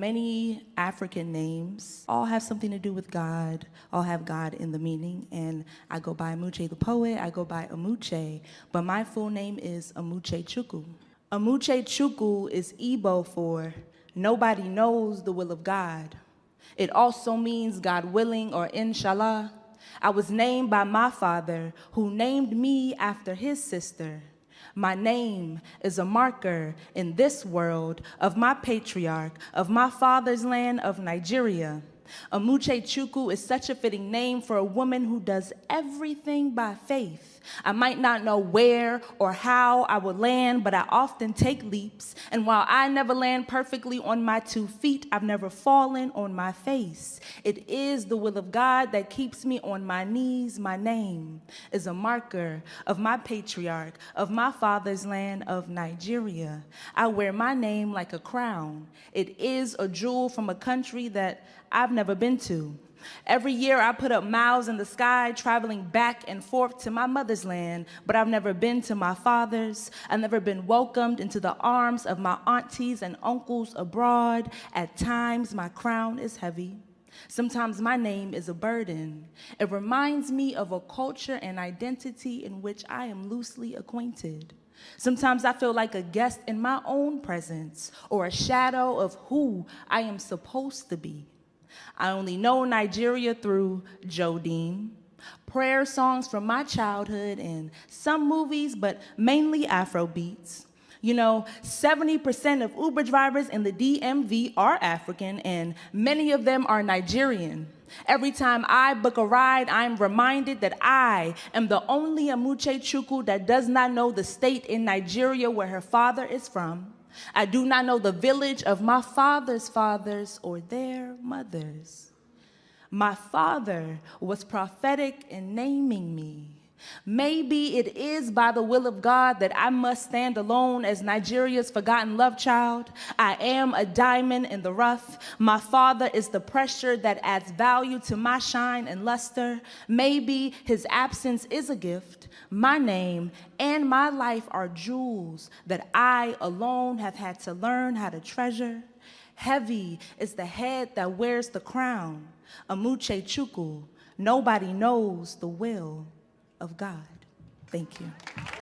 Many African names all have something to do with God, all have God in the meaning, and I go by Amuche the Poet, I go by Amuche, but my full name is Amuche Chukwu. Amuche Chukwu is Igbo for nobody knows the will of God. It also means God willing or inshallah. I was named by my father, who named me after his sister. My name is a marker in this world of my patriarch, of my father's land of Nigeria. Amuche Chukwu is such a fitting name for a woman who does everything by faith. I might not know where or how I will land, but I often take leaps. And while I never land perfectly on my 2 feet, I've never fallen on my face. It is the will of God that keeps me on my knees. My name is a marker of my patriarch, of my father's land of Nigeria. I wear my name like a crown. It is a jewel from a country that I've never been to. Every year I put up miles in the sky, traveling back and forth to my mother's land, but I've never been to my father's. I've never been welcomed into the arms of my aunties and uncles abroad. At times my crown is heavy. Sometimes my name is a burden. It reminds me of a culture and identity in which I am loosely acquainted. Sometimes I feel like a guest in my own presence or a shadow of who I am supposed to be. I only know Nigeria through Jodine, prayer songs from my childhood, and some movies, but mainly Afro beats. You know, 70% of Uber drivers in the DMV are African, and many of them are Nigerian. Every time I book a ride, I'm reminded that I am the only Amuche Chukwu that does not know the state in Nigeria where her father is from. I do not know the village of my father's fathers or their mothers. My father was prophetic in naming me. Maybe it is by the will of God that I must stand alone as Nigeria's forgotten love child. I am a diamond in the rough. My father is the pressure that adds value to my shine and luster. Maybe his absence is a gift. My name and my life are jewels that I alone have had to learn how to treasure. Heavy is the head that wears the crown. Amuche Chukwu, nobody knows the will of God. Thank you.